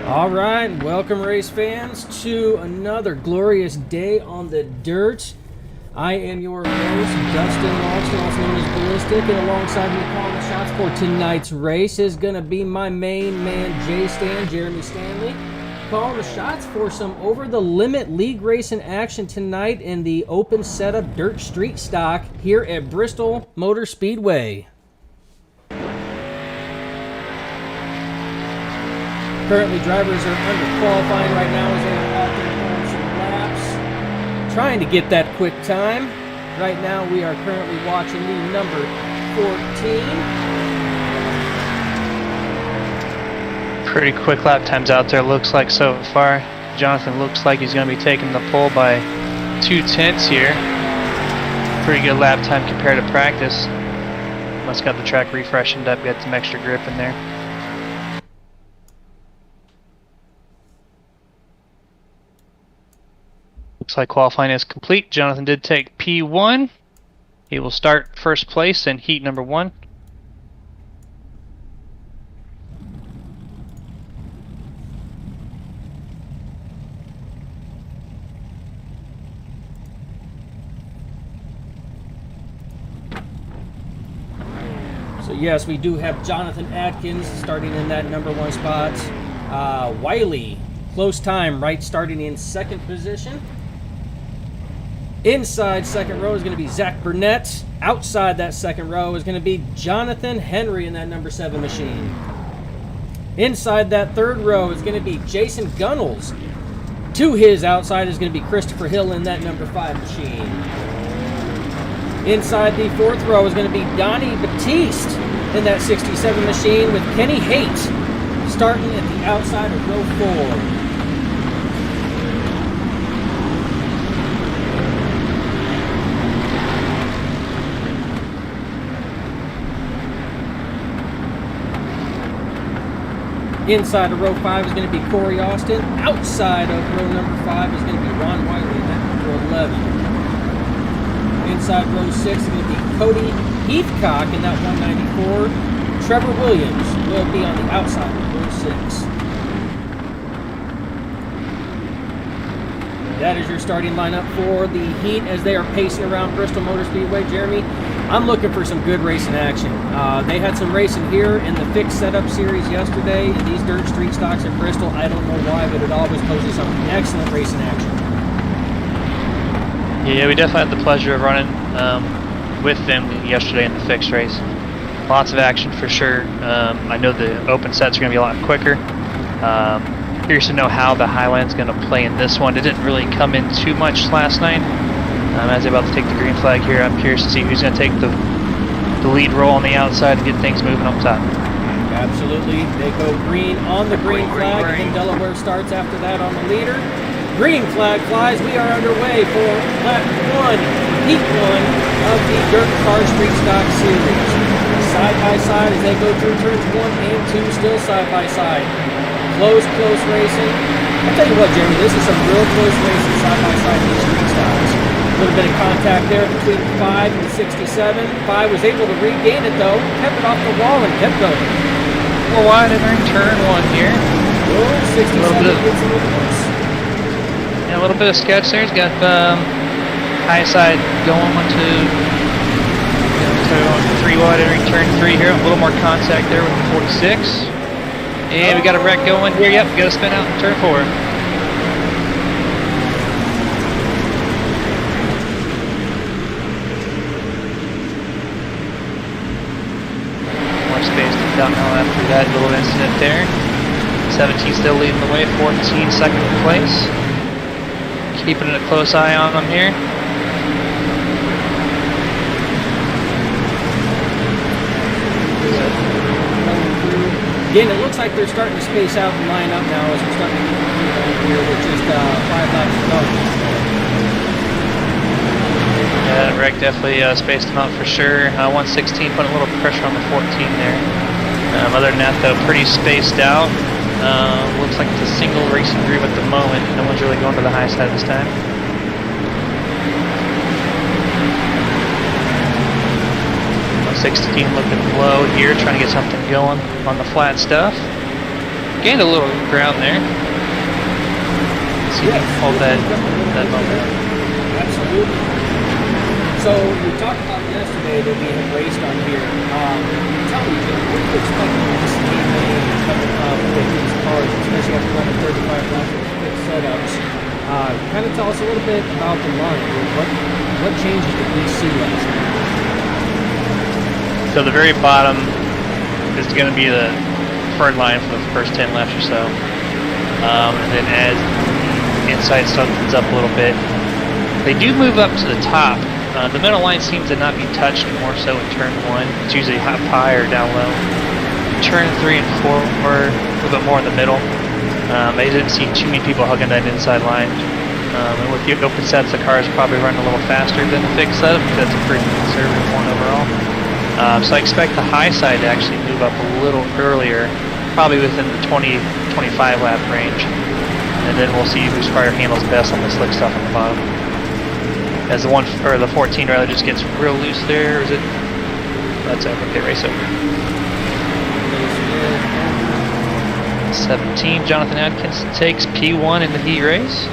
All right, welcome race fans to another glorious day on the dirt. I am your host, Dustin Lawson, also known as Ballistic, and alongside me calling the shots for tonight's race is going to be my main man, Jeremy Stanley, calling the shots for some over-the-limit league racing action tonight in the open setup dirt street stock here at Bristol Motor Speedway. Currently, drivers are under qualifying right now as they are out there pulling some laps, trying to get that quick time. Right now, we are currently watching the number 14. Pretty quick lap times out there, looks like so far. Jonathan looks like he's going to be taking the pole by 2/10 here. Pretty good lap time compared to practice. Must got the track refreshened up, got some extra grip in there. Looks like qualifying is complete. Jonathan did take P1. He will start first place in heat number 1. So yes, we do have Jonathan Atkins starting in that number 1 spot. Wiley, close time, right, starting in second position. Inside second row is going to be Zach Burnett. Outside that second row is going to be Jonathan Henry in that number 7 machine. Inside that third row is going to be Jason Gunnels. To his outside is going to be Christopher Hill in that number 5 machine. Inside the fourth row is going to be Donnie Batiste in that 67 machine with Kenny Haight starting at the outside of row 4. Inside of row 5 is going to be Corey Austin. Outside of row number 5 is going to be Ron Wiley in that number 11. Inside row 6 is going to be Cody Heathcock in that 194. Trevor Williams will be on the outside of row 6. That is your starting lineup for the heat as they are pacing around Bristol Motor Speedway. Jeremy, I'm looking for some good racing action. They had some racing here in the fixed setup series yesterday in these dirt street stocks at Bristol. I don't know why, but it always poses some excellent racing action. Yeah, we definitely had the pleasure of running with them yesterday in the fixed race. Lots of action for sure. I know the open sets are going to be a lot quicker. Curious to know how the Highland's going to play in this one. It didn't really come in too much last night. As they're about to take the green flag here, I'm curious to see who's going to take the lead role on the outside and get things moving up top. Absolutely. They go green on the green flag, and Delaware starts after that on the leader. Green flag flies. We are underway for lap 1, heat 1 of the DIRTcar Street Stock Series. Side by side as they go through turns 1 and 2, still side by side. Close racing. I'll tell you what, Jeremy, this is some real close racing side by side in these street stocks. A little bit of contact there between 5 and 67. 5 was able to regain it though, kept it off the wall and kept going. More wide entering turn 1 here. Oh, 67 gets a little close. Yeah, a little bit of sketch there. He's got high side going 1, 2. 3 wide entering turn 3 here. A little more contact there with the 46. And we got a wreck going here. Yep, we got to spin out in turn 4. More space to downhill after that little incident there. 17 still leading the way, 14 second place. Keeping a close eye on them here. Again, it looks like they're starting to space out and line up now as we're starting to get here with just 5 laps to go. Yeah, that wreck definitely spaced them out for sure. 116 putting a little pressure on the 14 there. Other than that, though, pretty spaced out. Looks like it's a single racing groove at the moment. No one's really going to the high side this time. 16 looking low here, trying to get something going on the flat stuff. gained a little ground there. See if he can hold that moment. Absolutely. So we talked about yesterday that we had raced on here. Tell me, what do you expect to see with these cars, especially after running 35 laps of fixed setups? Kind of tell us a little bit about the line. What changes did we see last night? So the very bottom is going to be the preferred line for the first 10 laps or so. And then as the inside softens up a little bit, they do move up to the top. The middle line seems to not be touched more so in turn 1. It's usually up high or down low. Turn 3 and 4 were a little bit more in the middle. I didn't see too many people hugging that inside line. And with the open sets, the cars probably run a little faster than the fixed setup because it's a pretty conservative one overall. So I expect the high side to actually move up a little earlier, probably within the 20-25 lap range. And then we'll see whose car handles best on the slick stuff on the bottom. As the 14 rather just gets real loose there, or is it? That's over. Okay, race over. 17, Jonathan Adkins takes P1 in the heat race.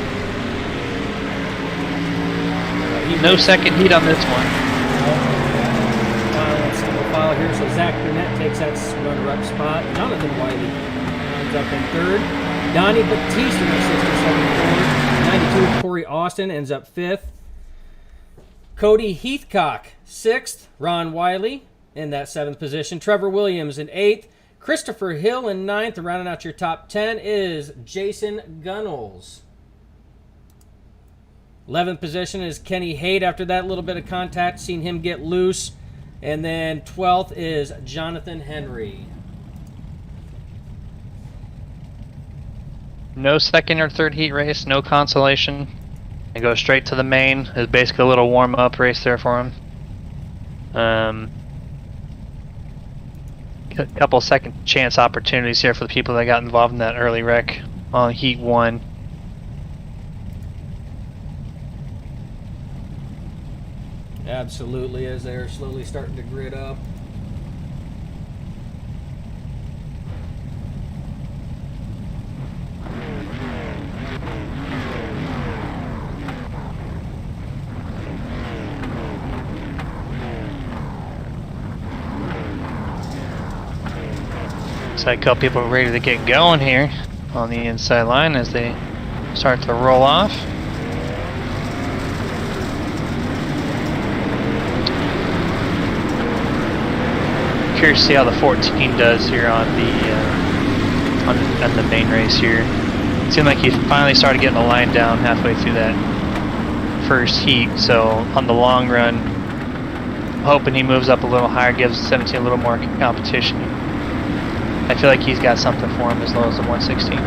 No second heat on this one. Single file here, so Zach Burnett takes that runner-up spot. Jonathan Wiley ends up in third. Donnie Batista in 67 4. 92, Corey Austin ends up fifth. Cody Heathcock, 6th. Ron Wiley in that 7th position. Trevor Williams in 8th. Christopher Hill in 9th. Rounding out your top 10 is Jason Gunnels. 11th position is Kenny Haight after that little bit of contact. Seen him get loose. And then 12th is Jonathan Henry. No second or third heat race, no consolation. They go straight to the main. It's basically a little warm-up race there for him. A couple second chance opportunities here for the people that got involved in that early wreck on heat 1. Absolutely, as they're slowly starting to grid up. So a couple people are ready to get going here on the inside line as they start to roll off. Curious to see how the 14 does here on the main race here. It seemed like he finally started getting the line down halfway through that first heat. So on the long run, I'm hoping he moves up a little higher, gives 17 a little more competition. I feel like he's got something for him as low as the 116.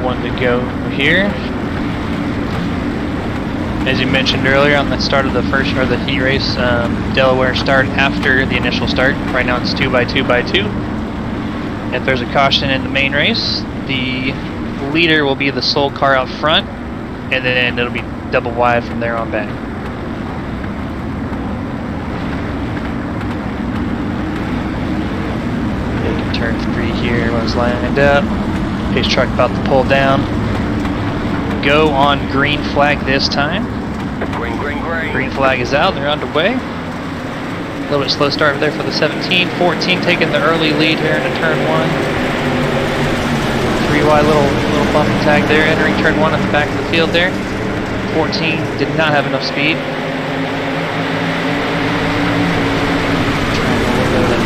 One to go here. As you mentioned earlier on the start of the first or the heat race, Delaware start after the initial start. Right now it's 2x2x2. If there's a caution in the main race, the leader will be the sole car out front, and then it'll be double wide from there on back. Turn 3 here, everyone's lined up. Pace truck about to pull down. Go on green flag this time. Green. Green flag is out, they're underway. A little bit slow start there for the 17. 14 taking the early lead here into turn 1. 3 wide little bump tag there, entering turn 1 at the back of the field there. 14 did not have enough speed.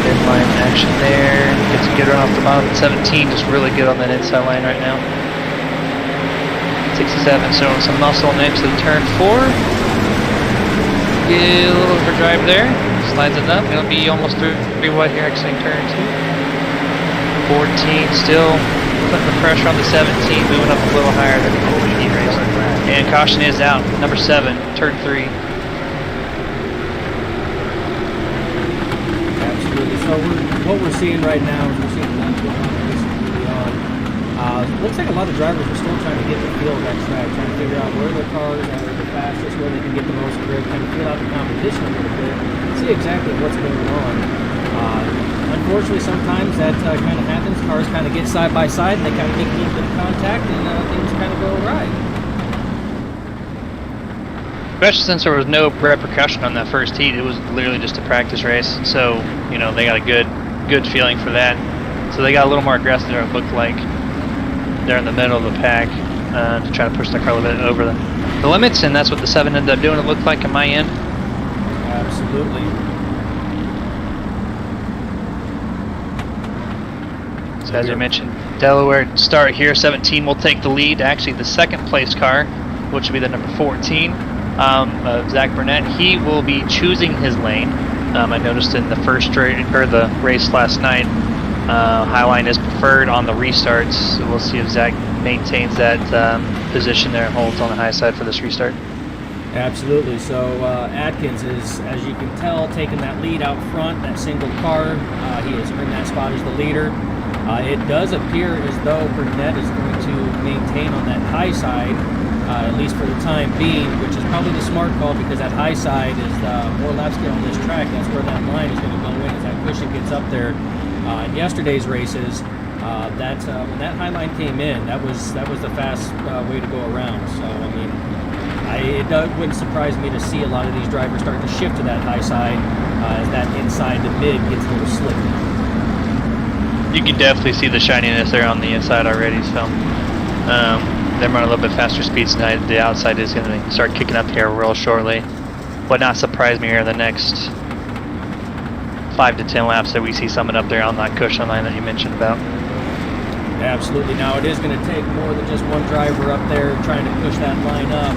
Midline action there. Gets a good run off the bottom. 17 just really good on that inside line right now. 67 showing some muscle next to the turn 4. Get a little overdrive there. Slides it up. It'll be almost 3 wide here exiting turn 2. 14 still putting the pressure on the 17, moving up a little higher than the heat race. And caution is out. Number 7, turn 3. So what we're seeing right now is we're seeing a lot of looks like a lot of drivers are still trying to get the feel of that track, trying to figure out where their cars are the fastest, where they can get the most grip, kind of feel out the competition a little bit, see exactly what's going on. Unfortunately, sometimes that kind of happens. Cars kind of get side by side, and they kind of make a little bit of contact, and things kind of go awry. Especially since there was no repercussion on that first heat. It was literally just a practice race. So, you know, they got a good feeling for that. So they got a little more aggressive than it looked like. They're in the middle of the pack to try to push their car a little bit over the limits, and that's what the 7 ended up doing, it looked like, on my end. Absolutely. So as I mentioned, Delaware start here. 17 will take the lead. Actually, the second place car, which will be the number 14, Zach Burnett, he will be choosing his lane. I noticed in the the race last night, Highline is preferred on the restarts. So we'll see if Zach maintains that position there and holds on the high side for this restart. Absolutely. So Atkins is, as you can tell, taking that lead out front, that single car. He is in that spot as the leader. It does appear as though Burnett is going to maintain on that high side, at least for the time being, which is probably the smart call, because that high side is more laps get on this track. That's where that line is going to go in as that cushion gets up there. In yesterday's races, when that high line came in, that was the fast way to go around. So I mean, it wouldn't surprise me to see a lot of these drivers start to shift to that high side as that inside to mid gets a little slick. You can definitely see the shininess there on the inside already. So them running a little bit faster speeds tonight. The outside is going to start kicking up here real shortly. Would not surprise me here in the next 5 to 10 laps that we see someone up there on that cushion line that you mentioned about. Absolutely. Now it is going to take more than just one driver up there trying to push that line up.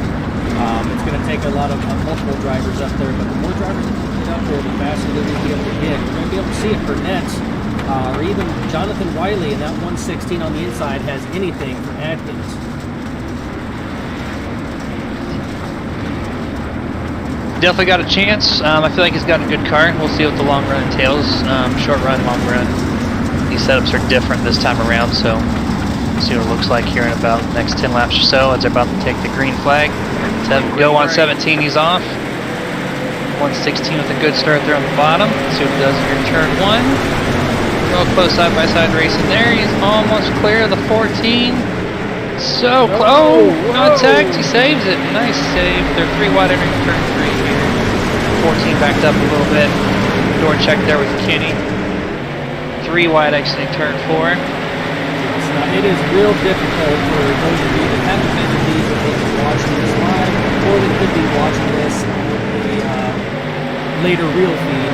It's going to take a lot of multiple drivers up there, but the more drivers that can get up there, the faster they're going to be able to hit. We're going to be able to see if Burnett or even Jonathan Wiley in that 116 on the inside has anything for Atkins. Definitely got a chance. I feel like he's got a good car. We'll see what the long run entails. Short run, long run. These setups are different this time around, so we'll see what it looks like here in about the next 10 laps or so as they're about to take the green flag. Go on 17, he's off. 116 with a good start there on the bottom. See what he does here in turn 1. Real close side-by-side racing there. He's almost clear of the 14. So close. Oh, contact. He saves it. Nice save. They're 3 wide entering turn 3 here. 14 backed up a little bit. Door check there with Kenny. 3 wide exiting turn 4. It is real difficult for those of you that haven't been to these, that may be watching this live, or that could be watching this on a later reel feed.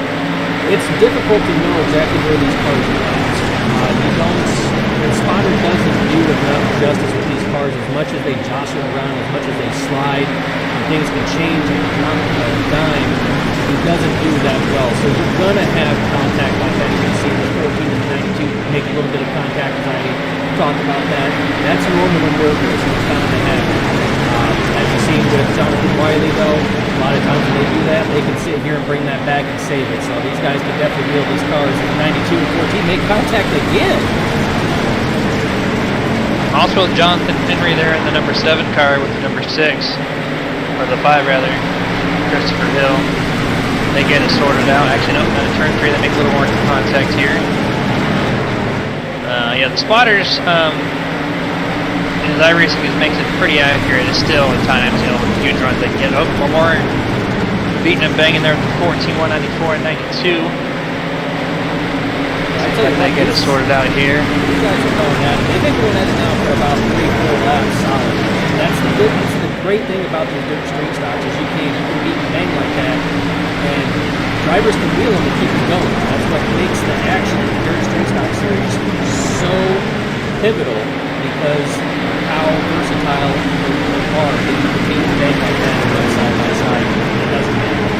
It's difficult to know exactly where these cars are at. The spotter doesn't do enough justice with these cars. As much as they jostle around, as much as they slide, and things can change and drop a dime, he doesn't do that well. So you're going to have contact like that. You can see the 14 and the 92 make a little bit of contact, as I talked about that. That's normal in dirt racing. It's bound to happen. As you see with Jonathan Wiley, though, a lot of times when they do that, they can sit here and bring that back and save it. So these guys can definitely wheel these cars. And 92 and 14 make contact again. Also Jonathan Henry there in the number 7 car with the number 6, or the 5 rather, Christopher Hill. They get it sorted out. Actually, no, in turn 3 they make a little more contact here. Yeah, the spotters, as iRacing makes it pretty accurate. It's still at times, you know, with huge runs they can get. Oh, one more. Beating and banging there with the 14, 194, and 92. They get it sorted out here. These guys are going at it. They've been going at it now for about 3-4 laps solid. That's the great thing about these dirt street stocks is you can beat and bang like that, and drivers can wheel them and keep it going. That's what makes the action in the dirt street stock series so pivotal, because how versatile they are. They can beat and bang like that and run side by side. It doesn't matter.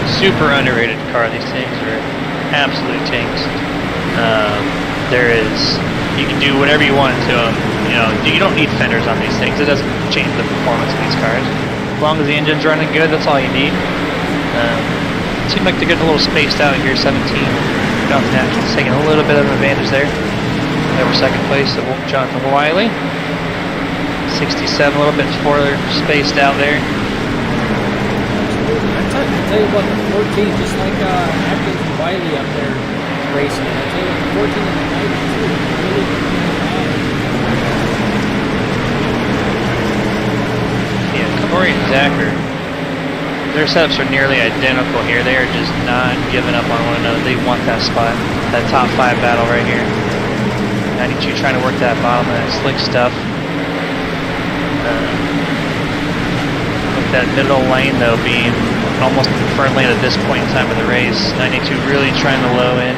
Super underrated car. These things are absolute tanks. You can do whatever you want to them. You know, you don't need fenders on these things. It doesn't change the performance of these cars. As long as the engine's running good, that's all you need. Seemed like they're getting a little spaced out here. 17. Jonathan Atkins taking a little bit of an advantage there. Over second place of Jonathan Wiley. 67, a little bit further spaced out there. I tell you what, the 14, just like Atkins and Wiley up there racing. I tell you, what, the 14 and the 92 really good. Yeah, Corey and Zachary, their setups are nearly identical here. They are just not giving up on one another. They want that spot, that top 5 battle right here. 92 trying to work that bottom of that slick stuff. With that middle lane though being almost the preferred lane at this point in time of the race. 92 really trying to low in,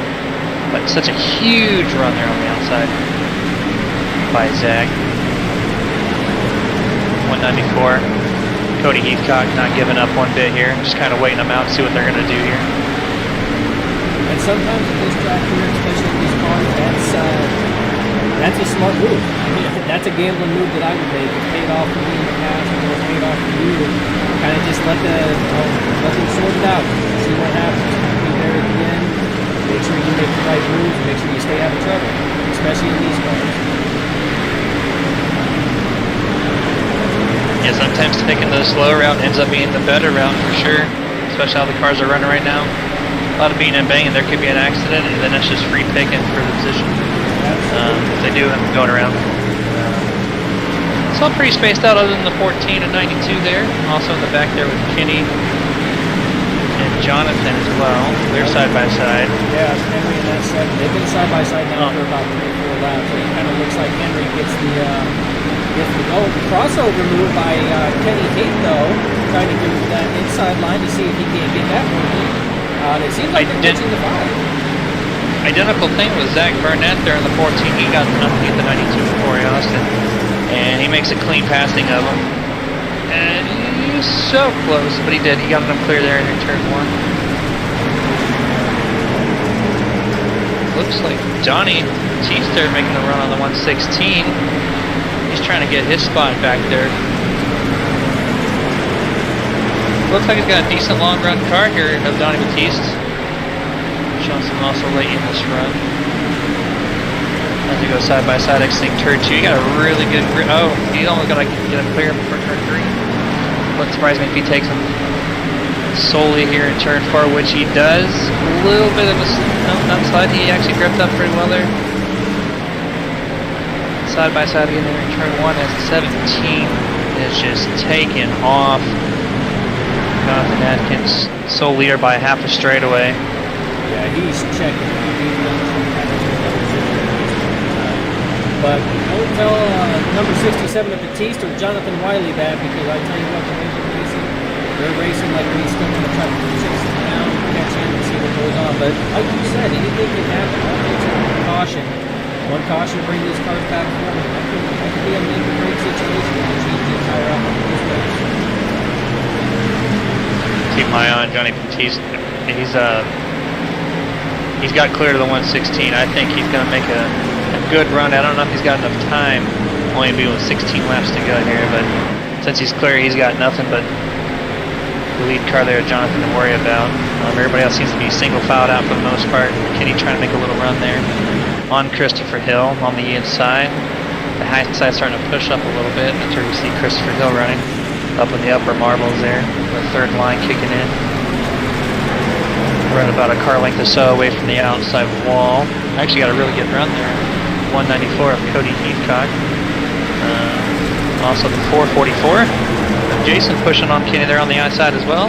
but such a huge run there on the outside by Zach. 194. Cody Heathcock not giving up one bit here, just kind of waiting them out to see what they're going to do here. And sometimes at this track here, especially with these cars, that's a smart move. I mean, that's a gambling move that I would make. It's paid off for me in the past, and it's paid off for you. Kind of just let them sort it out, see what happens. Be there at the end. Make sure you make the right moves. Make sure you stay out of trouble, especially in these cars. Yeah, sometimes taking the slow route ends up being the better route for sure, especially how the cars are running right now. A lot of beating and banging, there could be an accident, and then that's just free picking for the position. If they do end up going around. It's all pretty spaced out other than the 14 and 92 there. Also in the back there with Kenny and Jonathan as well. They're side by side. Yeah, Henry and that second. They've been side by side now for about 3 or 4 laps. It kind of looks like Henry gets the goal. The crossover move by Kenny Haight though, trying to do that inside line to see if he can't get that working. It seems like they're catching the 5. Identical thing with Zach Burnett there in the 14. He got underneath the 92 with Corey Austin, and he makes a clean passing of him. And he's so close, but he did. He got them clear there in turn 1. Looks like Johnny Batista making the run on the 116. He's trying to get his spot back there. Looks like he's got a decent long run car here of Donnie Batiste. Johnson also late in this run. As we go side by side, exiting turn 2. You got a really good grip. Oh, he's almost got to get him clear before turn 3. Wouldn't surprise me if he takes him solely here in turn 4, which he does. A little bit of a not slide. He actually gripped up pretty well there. Side by side again there in turn 1 as 17 is just taken off. Jonathan Atkins, sole leader by half a straightaway. Yeah, he's checking. But don't tell number 67 of Batiste or Jonathan Wiley that, because I tell you what, the way they're racing like we still want to try to chase him down, catch him, and see what goes on. But like you said, anything can happen. All things are with caution. One caution, bring these cars back forward. That could be a make or break situation to change the entire outcome of this race. Keep my eye on Johnny Batiste. He's got clear to the 116. I think he's going to make a good run. I don't know if he's got enough time, only be with 16 laps to go here, but since he's clear, he's got nothing but the lead car there, Jonathan, to worry about. Everybody else seems to be single filed out for the most part. Kenny trying to make a little run there on Christopher Hill on the inside. The high side starting to push up a little bit. That's where we see Christopher Hill running up in the upper marbles there. The third line kicking in. We're at about a car length or so away from the outside wall. Actually got a really good run there. 194 of Cody Heathcock. Also the 444. Jason pushing on Kenny there on the outside as well.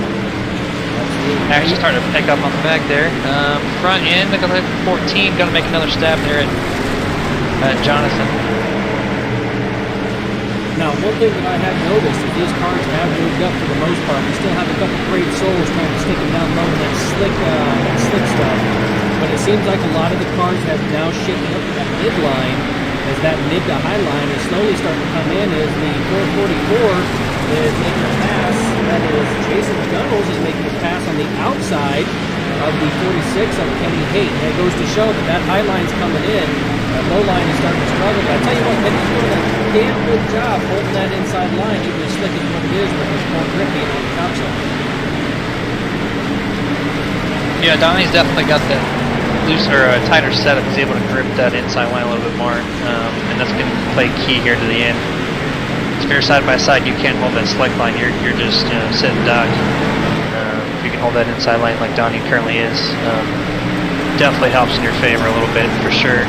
Actually starting to pick up on the back there. Front end, look at 14. Going to make another stab there at Jonathan. Now, one thing that I have noticed is these cars have moved up for the most part. We still have a couple great souls trying to stick them down low in that slick stuff. But it seems like a lot of the cars have now shifted up to that midline, as that mid to high line is slowly starting to come in. As the 444 is making a pass, that is Jason Gunnels is making a pass on the outside of the 46 of Kenny Haight. And it goes to show that that high line's coming in. That low line is starting to struggle. But I tell you what, Kenny's doing a damn good job holding that inside line, even as slick as what it is, with his more grip being on the top side. Yeah, Donnie's definitely got that looser, tighter setup. He's able to grip that inside line a little bit more, and that's going to play key here to the end. If you're side by side, you can't hold that slick line. You're just sitting duck. If you can hold that inside line like Donnie currently is, definitely helps in your favor a little bit for sure.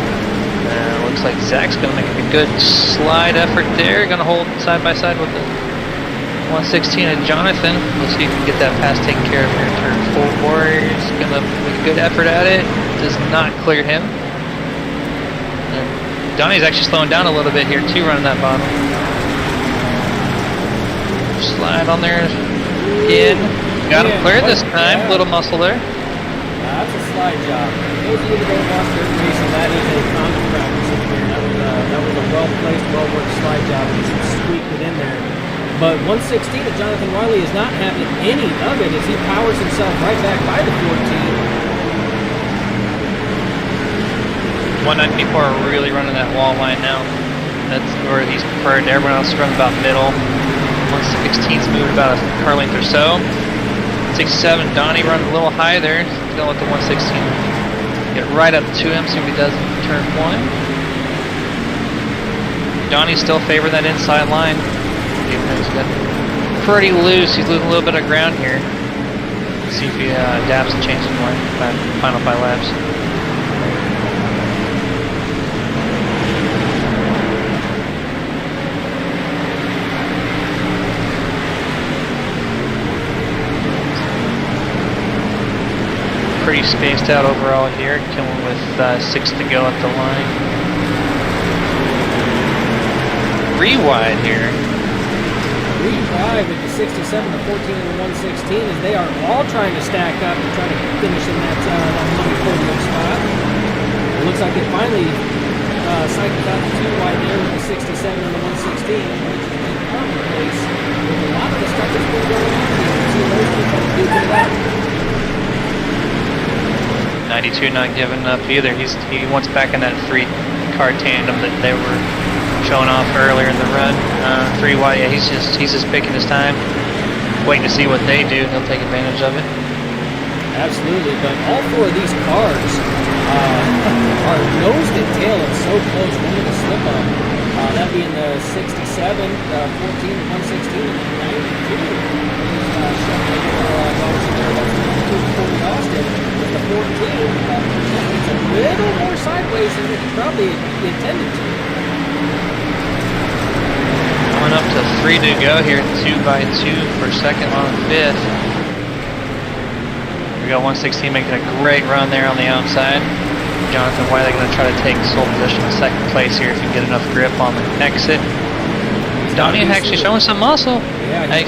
Looks like Zach's going to make a good slide effort there. Going to hold side by side with the 116 and Jonathan. Let's see if we can get that pass taken care of here in turn 4. He's going to make a good effort at it. Does not clear him. And Donnie's actually slowing down a little bit here too, running that bottom. Slide on there again. Got him cleared this time. Little muscle there. That's a slide job. Those of you that don't watch dirt racing, that is a common practice in here. That was a well-placed, well-worked slide job. He just squeaked it in there. But 116 of Jonathan Wiley is not having any of it as he powers himself right back by the 14. 194 really running that wall line now. That's where he's preferred. Everyone else is running about middle. 116's moved about a car length or so. 67, Donnie running a little high there. Going with the 116. Get right up to him, see what he does in turn 1. Donnie's still favoring that inside line. Even though he's got pretty loose, he's losing a little bit of ground here. Let's see if he adapts and changes the line final 5 laps. Pretty spaced out overall here, coming with 6 to go at the line. 3 wide here. 3 wide with the 67, the 14, and the 116 as they are all trying to stack up and try to finish in that money podium spot. It looks like it finally cycles out the 2 wide there with the 67 and the 116, which is a common place with a lot of the stuff that's been going on here. See those people do that. 92 not giving up either. He wants back in that 3-car tandem that they were showing off earlier in the run. 3 wide, yeah, he's just picking his time, waiting to see what they do. He'll take advantage of it. Absolutely, but all 4 of these cars are nose to tail and so close. One with a slip up. That being the 67, the 14, the 116, and the 92. Austin with the 14. It's a little more sideways than he probably intended to. Coming up to 3 to go here, 2 by 2 for second on 5th. We got 116 making a great run there on the outside. Jonathan Wiley going to try to take sole position in second place here if he can get enough grip on the exit. Donnie actually showing some muscle. Yeah, I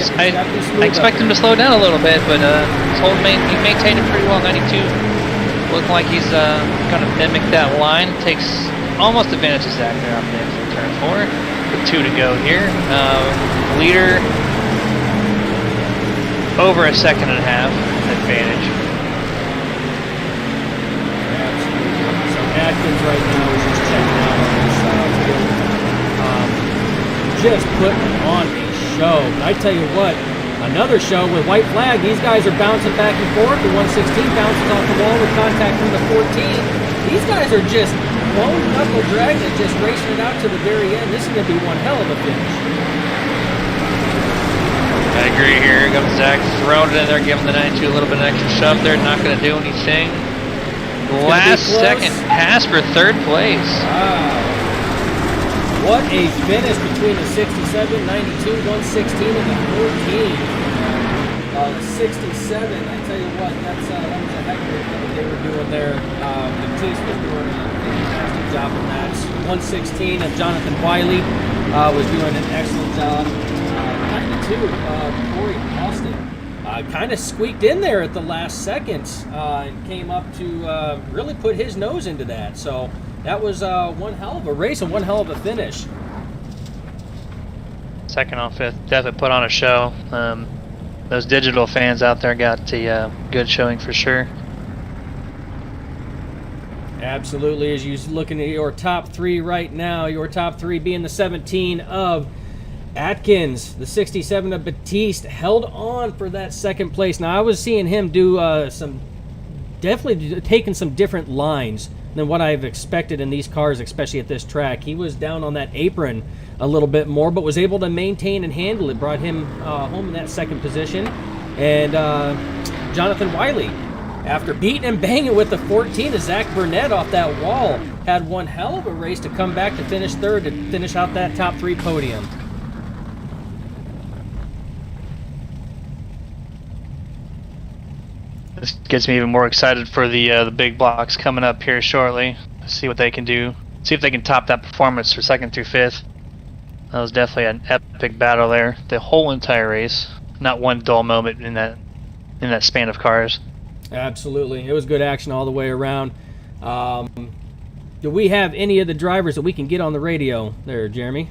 expect him to slow down a little bit, but he maintained it pretty well. 92, looking like he's going to mimic that line. Takes almost advantage of Zach there on the exit turn 4. With 2 to go here. Leader over a second and a half advantage. Absolutely. So Atkins right now is just checking out on this field. Just putting on a show. I tell you what, another show with white flag. These guys are bouncing back and forth. The 116 bounces off the wall with contact from the 14. These guys are just lone knuckle dragging it, just racing it out to the very end. This is going to be one hell of a finish. I agree here. Here comes Zach throwing it in there, giving the 92 a little bit of extra shove there. Not going to do anything. Last second pass for 3rd place. Wow. What a finish between the 67, 92, 116, and the 14. 67, I tell you what, that was a heck of a thing that they were doing there. Batiste was doing a fantastic job on that. 116 of Jonathan Wiley was doing an excellent job. 92, Corey Austin kind of squeaked in there at the last second and came up to really put his nose into that. So that was one hell of a race and one hell of a finish. Second on 5th, definitely put on a show. Those digital fans out there got a good showing for sure. Absolutely. As you're looking at your top 3 right now, your top 3 being the 17 of Atkins, the 67 of Batiste, held on for that 2nd place. Now, I was seeing him do definitely taking some different lines than what I've expected in these cars, especially at this track. He was down on that apron a little bit more, but was able to maintain and handle it. Brought him home in that 2nd position. And Jonathan Wiley After beating and banging with the 14, Zach Burnett off that wall had one hell of a race to come back to finish third to finish out that top 3 podium. This gets me even more excited for the big blocks coming up here shortly. See what they can do. See if they can top that performance for 2nd through 5th. That was definitely an epic battle there. The whole entire race. Not one dull moment in that span of cars. Absolutely. It was good action all the way around. Do we have any of the drivers that we can get on the radio there, Jeremy?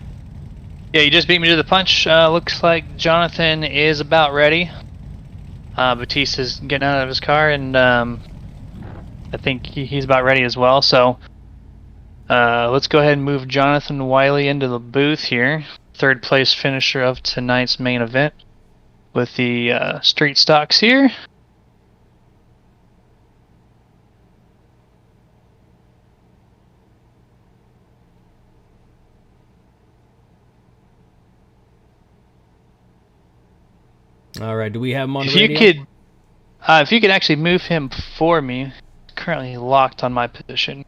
Yeah, you just beat me to the punch. Looks like Jonathan is about ready. Batiste is getting out of his car, and I think he's about ready as well. So let's go ahead and move Jonathan Wiley into the booth here. 3rd place finisher of tonight's main event with the street stocks here. All right, do we have him on the radio? If you could actually move him for me. Currently locked on my position.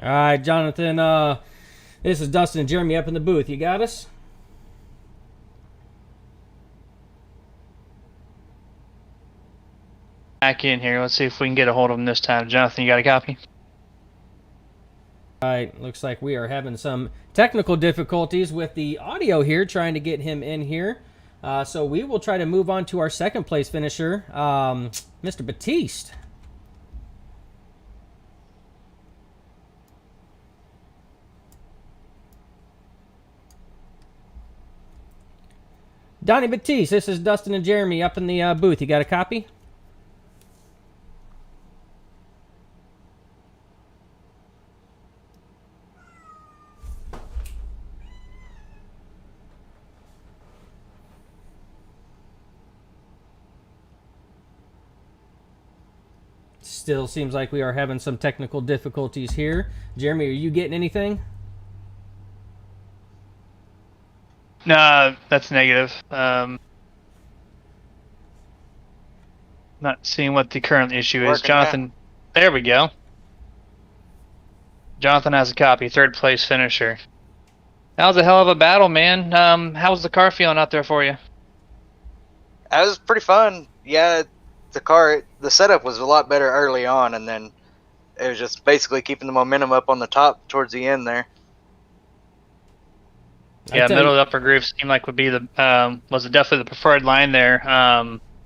All right, Jonathan, this is Dustin and Jeremy up in the booth. You got us? Back in here. Let's see if we can get a hold of him this time. Jonathan, you got a copy? All right, looks like we are having some technical difficulties with the audio here, trying to get him in here. So we will try to move on to our 2nd place finisher, Mr. Batiste. Donnie Batiste, this is Dustin and Jeremy up in the booth. You got a copy? Still seems like we are having some technical difficulties here. Jeremy, are you getting anything? No, that's negative. Not seeing what the current issue is. Jonathan, there we go. Jonathan has a copy, 3rd place finisher. That was a hell of a battle, man. How was the car feeling out there for you? It was pretty fun. Yeah, the setup was a lot better early on, and then it was just basically keeping the momentum up on the top towards the end there. Yeah, middle to upper groove seemed like would be was definitely the preferred line there.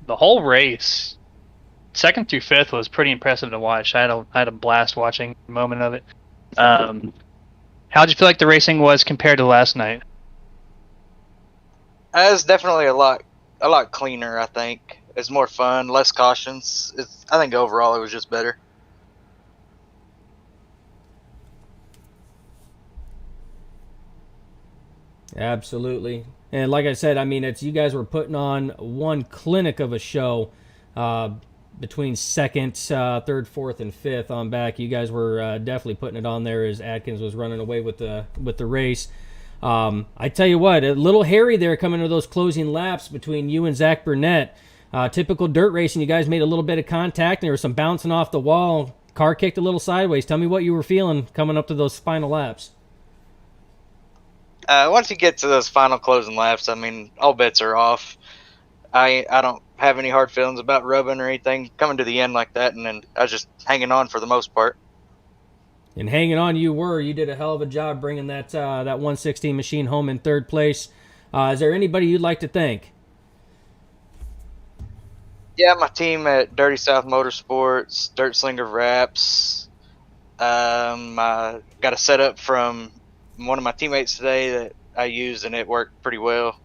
The whole race, 2nd through 5th, was pretty impressive to watch. I had a blast watching the moment of it. How did you feel like the racing was compared to last night? It was definitely a lot cleaner. I think it's more fun, less cautions. I think overall it was just better. Absolutely. And like I said, I mean, you guys were putting on one clinic of a show between 2nd, 3rd, 4th, and 5th on back. You guys were definitely putting it on there as Atkins was running away with the race. I tell you what, a little hairy there coming to those closing laps between you and Zach Burnett. Typical dirt racing, you guys made a little bit of contact, and there was some bouncing off the wall. Car kicked a little sideways. Tell me what you were feeling coming up to those final laps. Once you get to those final closing laps, I mean, all bets are off. I don't have any hard feelings about rubbing or anything coming to the end like that, and then I was just hanging on for the most part. And hanging on you did a hell of a job bringing that 116 machine home in 3rd place. Is there anybody you'd like to thank? Yeah, my team at Dirty South Motorsports, Dirt Slinger Wraps. I got a setup from one of my teammates today that I used, and it worked pretty well.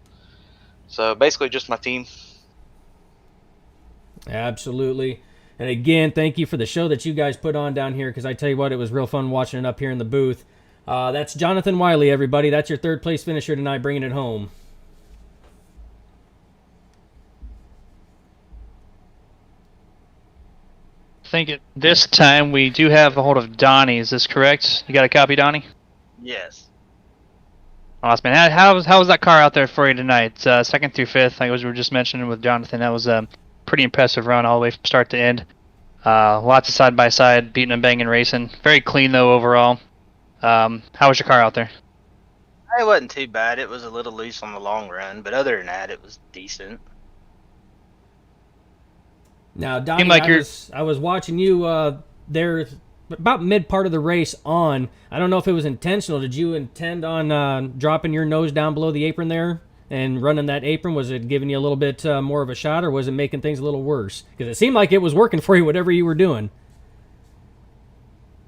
So basically just my team. Absolutely. And again, thank you for the show that you guys put on down here, because I tell you what, it was real fun watching it up here in the booth. That's Jonathan Wiley, everybody. That's your third place finisher tonight, bringing it home. I think at this time we do have a hold of Donnie. Is this correct? You got a copy, Donnie? Yes. Awesome, man. How was that car out there for you tonight? Second through fifth, like as we were just mentioning with Jonathan, that was a pretty impressive run all the way from start to end. Lots of side-by-side, beating and banging racing. Very clean, though, overall. How was your car out there? It wasn't too bad. It was a little loose on the long run, but other than that, it was decent. Now, Donnie, Seemed like I was watching you there about mid part of the race on. I don't know if it was intentional. Did you intend on dropping your nose down below the apron there and running that apron? Was it giving you a little bit more of a shot, or was it making things a little worse? Because it seemed like it was working for you, whatever you were doing.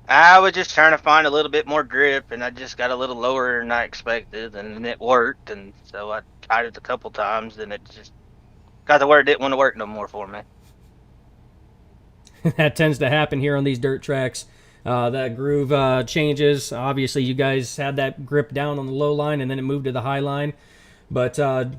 I was just trying to find a little bit more grip, and I just got a little lower than I expected, and it worked. And so I tried it a couple times, and it just got to where it didn't want to work no more for me. That tends to happen here on these dirt tracks. That groove changes. Obviously, you guys had that grip down on the low line, and then it moved to the high line. But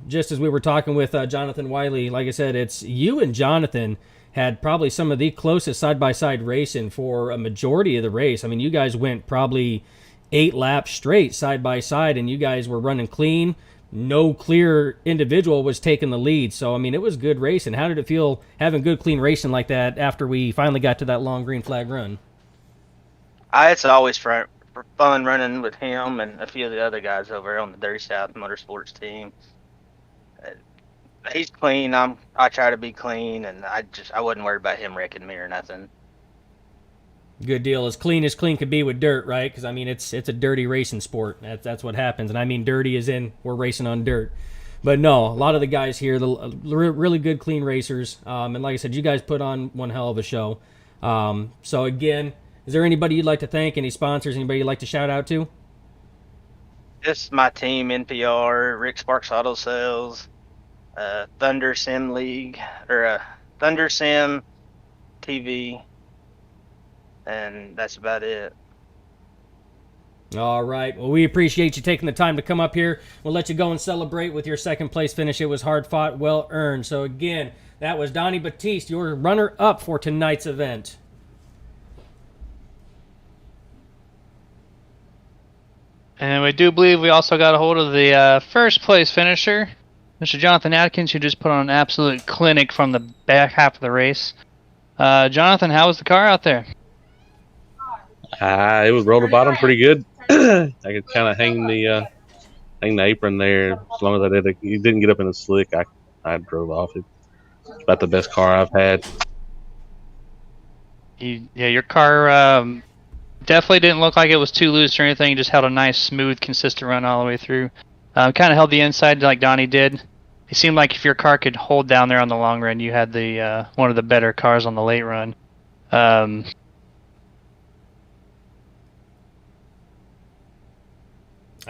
just as we were talking with Jonathan Wiley, like I said, it's you and Jonathan had probably some of the closest side-by-side racing for a majority of the race. I mean, you guys went probably 8 laps straight side-by-side, and you guys were running clean. No clear individual was taking the lead. So, I mean, it was good racing. How did it feel having good, clean racing like that after we finally got to that long green flag run? It's always fun running with him and a few of the other guys over there on the Dirty South Motorsports team. He's clean. I try to be clean, and I wasn't worried about him wrecking me or nothing. Good deal. As clean could be with dirt, right? Because, I mean, it's a dirty racing sport. That's what happens. And I mean dirty as in we're racing on dirt. But no, a lot of the guys here, really good, clean racers. And like I said, you guys put on one hell of a show. So, again, is there anybody you'd like to thank? Any sponsors? Anybody you'd like to shout out to? Just my team, NPR, Rick Sparks Auto Sales, Thunder Sim League, or Thunder Sim TV. And that's about it. All right. Well, we appreciate you taking the time to come up here. We'll let you go and celebrate with your second place finish. It was hard fought, well earned. So again, that was Donnie Batiste, your runner up for tonight's event. And we do believe we also got a hold of the first place finisher, Mr. Jonathan Atkins, who just put on an absolute clinic from the back half of the race. Jonathan, how was the car out there? It was roll to bottom pretty good. I could kind of hang the apron there as long as it didn't get up in the slick. I drove off it. It's about the best car I've had. Your car definitely didn't look like it was too loose or anything. You just held a nice, smooth, consistent run all the way through. Kind of held the inside like Donnie did. It seemed like if your car could hold down there on the long run, you had the one of the better cars on the late run.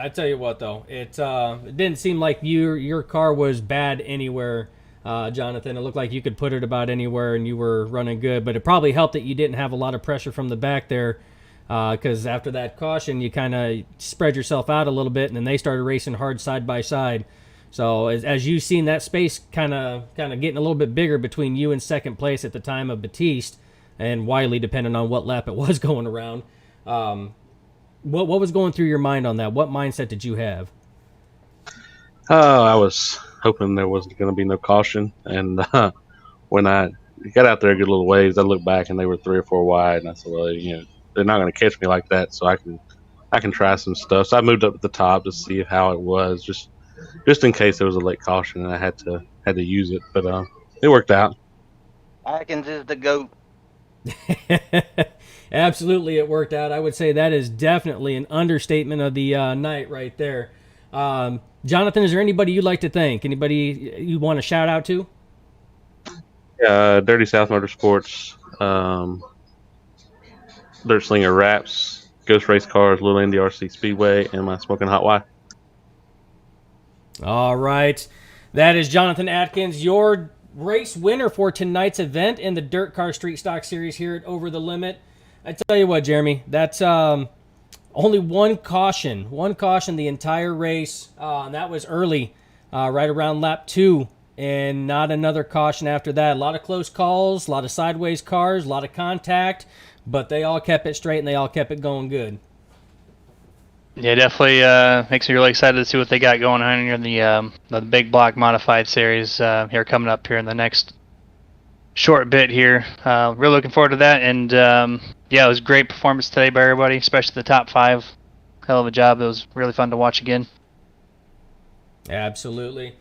I tell you what, though, it didn't seem like your car was bad anywhere, Jonathan. It looked like you could put it about anywhere and you were running good, but it probably helped that you didn't have a lot of pressure from the back there, because after that caution, you kind of spread yourself out a little bit, and then they started racing hard side by side. So as you've seen that space kind of getting a little bit bigger between you and second place at the time of Batiste and Wiley, depending on what lap it was going around. What was going through your mind on that? What mindset did you have? I was hoping there wasn't going to be no caution, and when I got out there a good little ways, I looked back and they were 3 or 4 wide, and I said, well, they're not going to catch me like that, so I can try some stuff. So I moved up to the top to see how it was, just in case there was a late caution and I had to use it, but it worked out. Atkins is the GOAT. Absolutely, it worked out. I would say that is definitely an understatement of the night right there. Jonathan, is there anybody you'd like to thank? Anybody you want to shout out to? Dirty South Motorsports, Dirt Slinger Wraps, Ghost Race Cars, Little Indy RC Speedway, and my Smoking Hot Y. All right. That is Jonathan Atkins, your race winner for tonight's event in the DIRTcar Street Stock Series here at Over the Limit. I tell you what, Jeremy, that's only one caution the entire race, and that was early, right around lap 2, and not another caution after that. A lot of close calls, a lot of sideways cars, a lot of contact, but they all kept it straight and they all kept it going good. Yeah, definitely makes me really excited to see what they got going on here in the big block modified series here coming up here in the next short bit here. Really looking forward to that, and yeah, it was a great performance today by everybody, especially the top 5. Hell of a job. It was really fun to watch again. Absolutely.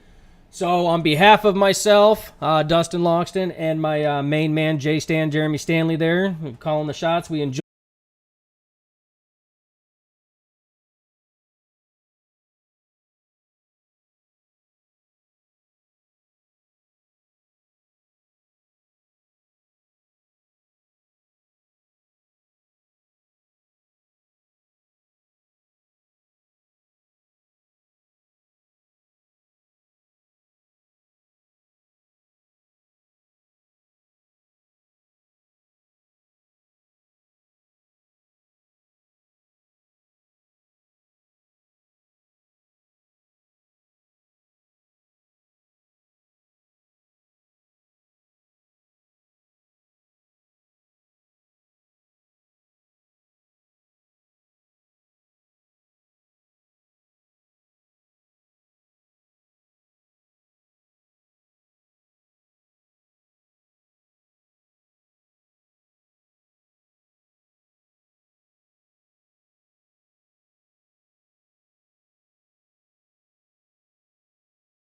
So on behalf of myself, Dustin Longston, and my main man, Jeremy Stanley there, calling the shots, we enjoy